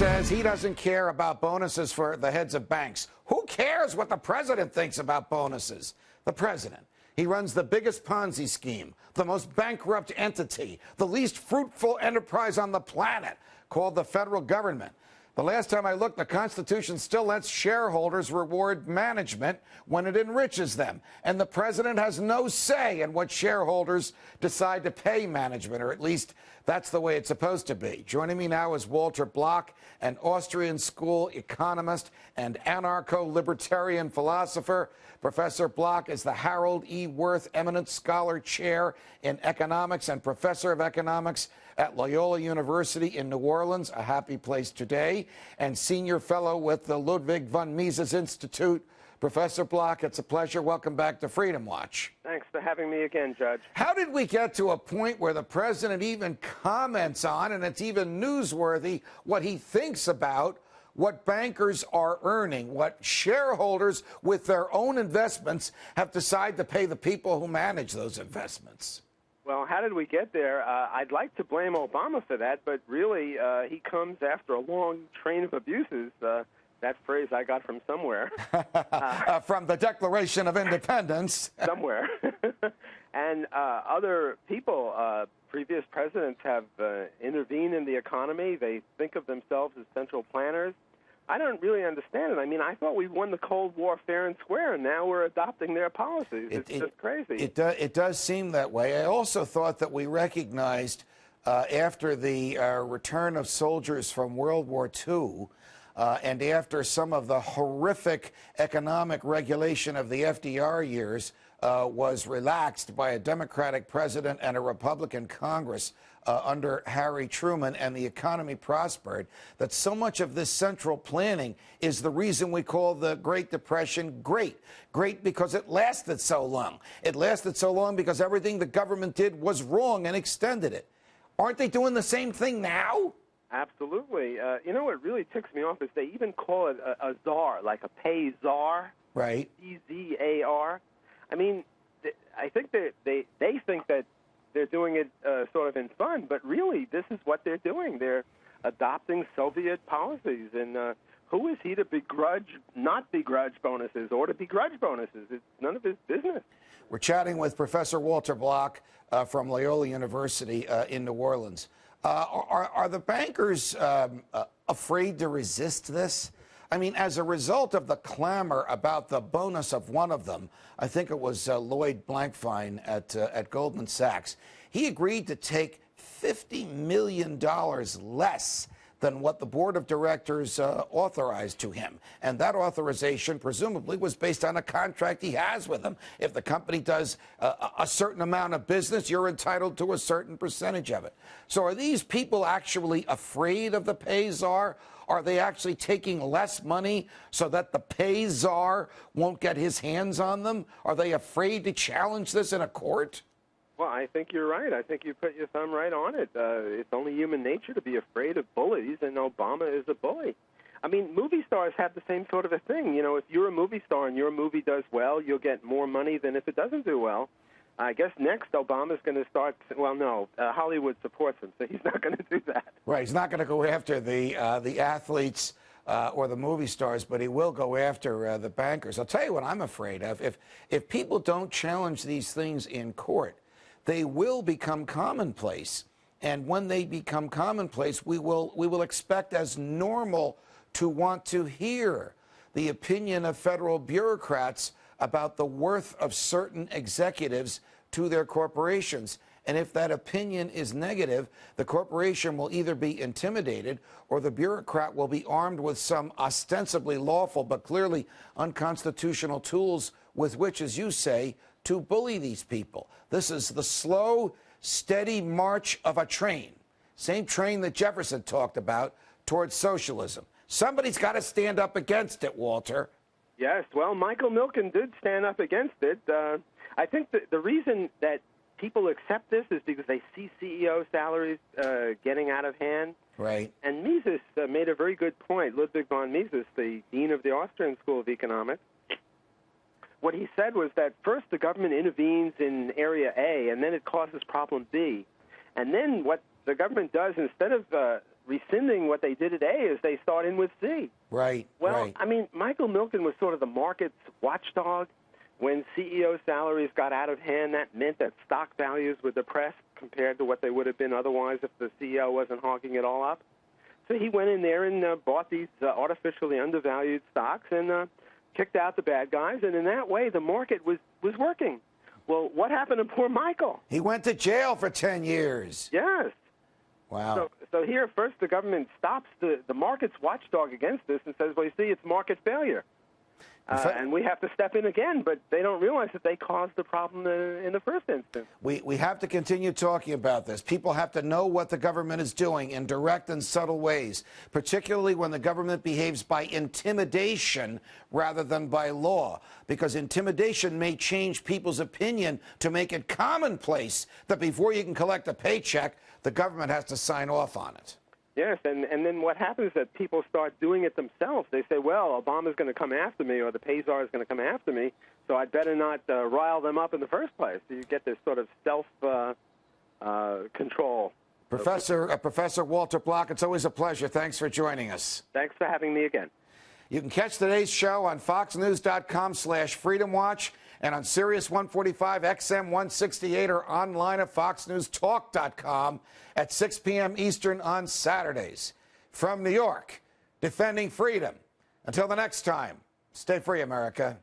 says he doesn't care about bonuses for the heads of banks. Who cares what the president thinks about bonuses? The president. He runs the biggest Ponzi scheme, the most bankrupt entity, the least fruitful enterprise on the planet, called the federal government. The last time I looked, the Constitution still lets shareholders reward management when it enriches them. And the president has no say in what shareholders decide to pay management, or at least that's the way it's supposed to be. Joining me now is Walter Block, an Austrian school economist and anarcho-libertarian philosopher. Professor Block is the Harold E. Wirth Eminent Scholar Chair in Economics and Professor of Economics at Loyola University in New Orleans, a happy place today, and Senior Fellow with the Ludwig von Mises Institute. Professor Block, it's a pleasure. Welcome back to Freedom Watch. Thanks for having me again, Judge. How did we get to a point where the president even comments on, and it's even newsworthy, what he thinks about what bankers are earning, what shareholders with their own investments have decided to pay the people who manage those investments? Well, how did we get there? I'd like to blame Obama for that, but really he comes after a long train of abuses. That phrase I got from somewhere. From the Declaration of Independence. Somewhere. And other people, previous presidents have intervened in the economy. They think of themselves as central planners. I don't really understand it. I mean, I thought we won the Cold War fair and square, and now we're adopting their policies. It's just crazy. It does seem that way. I also thought that we recognized after the return of soldiers from World War II, and after some of the horrific economic regulation of the FDR years was relaxed by a Democratic president and a Republican Congress under Harry Truman, and the economy prospered, that so much of this central planning is the reason we call the Great Depression great. Great because it lasted so long. It lasted so long because everything the government did was wrong and extended it. Aren't they doing the same thing now? Absolutely. You know what really ticks me off is they even call it a czar, like a pay czar. Right. E-Z-A-R. I mean, I think they think that they're doing it sort of in fun, but really this is what they're doing. They're adopting Soviet policies, and who is he to not begrudge bonuses or to begrudge bonuses? It's none of his business. We're chatting with Professor Walter Block from Loyola University in New Orleans. Are the bankers afraid to resist this? I mean, as a result of the clamor about the bonus of one of them, I think it was Lloyd Blankfein at Goldman Sachs, he agreed to take $50 million less than what the board of directors authorized to him. And that authorization presumably was based on a contract he has with them. If the company does a certain amount of business, you're entitled to a certain percentage of it. So are these people actually afraid of the pay czar? Are they actually taking less money so that the pay czar won't get his hands on them? Are they afraid to challenge this in a court? Well, I think you're right. I think you put your thumb right on it. It's only human nature to be afraid of bullies, and Obama is a bully. I mean, movie stars have the same sort of a thing. You know, if you're a movie star and your movie does well, you'll get more money than if it doesn't do well. I guess next Obama's going to start, well, no, Hollywood supports him, so he's not going to do that. Right, he's not going to go after the athletes or the movie stars, but he will go after the bankers. I'll tell you what I'm afraid of. If people don't challenge these things in court, they will become commonplace. And when they become commonplace, we will expect as normal to want to hear the opinion of federal bureaucrats about the worth of certain executives to their corporations. And if that opinion is negative, the corporation will either be intimidated or the bureaucrat will be armed with some ostensibly lawful but clearly unconstitutional tools with which, as you say, to bully these people. This is the slow, steady march of a train, same train that Jefferson talked about, towards socialism. Somebody's got to stand up against it, Walter. Yes, well, Michael Milken did stand up against it. I think that the reason that people accept this is because they see CEO salaries getting out of hand. Right. And Mises made a very good point. Ludwig von Mises, the dean of the Austrian School of Economics, what he said was that first the government intervenes in area A, and then it causes problem B. And then what the government does, instead of rescinding what they did at A as they start in with C. Right. Well, right. I mean, Michael Milken was sort of the market's watchdog. When CEO salaries got out of hand, that meant that stock values were depressed compared to what they would have been otherwise if the CEO wasn't hogging it all up. So he went in there and bought these artificially undervalued stocks and kicked out the bad guys, and in that way the market was working. Well, what happened to poor Michael? He went to jail for 10 years. Yes. Wow. So here, first the government stops the market's watchdog against this and says, well, you see, it's market failure. And we have to step in again, but they don't realize that they caused the problem in the first instance. We have to continue talking about this. People have to know what the government is doing in direct and subtle ways, particularly when the government behaves by intimidation rather than by law, because intimidation may change people's opinion to make it commonplace that before you can collect a paycheck, the government has to sign off on it. Yes, and then what happens is that people start doing it themselves. They say, well, Obama's going to come after me or the pay czar is going to come after me, so I'd better not rile them up in the first place. So you get this sort of self-control. Professor Walter Block, it's always a pleasure. Thanks for joining us. Thanks for having me again. You can catch today's show on foxnews.com/freedomwatch and on Sirius 145, XM 168, or online at foxnewstalk.com at 6 p.m. Eastern on Saturdays. From New York, defending freedom. Until the next time, stay free, America.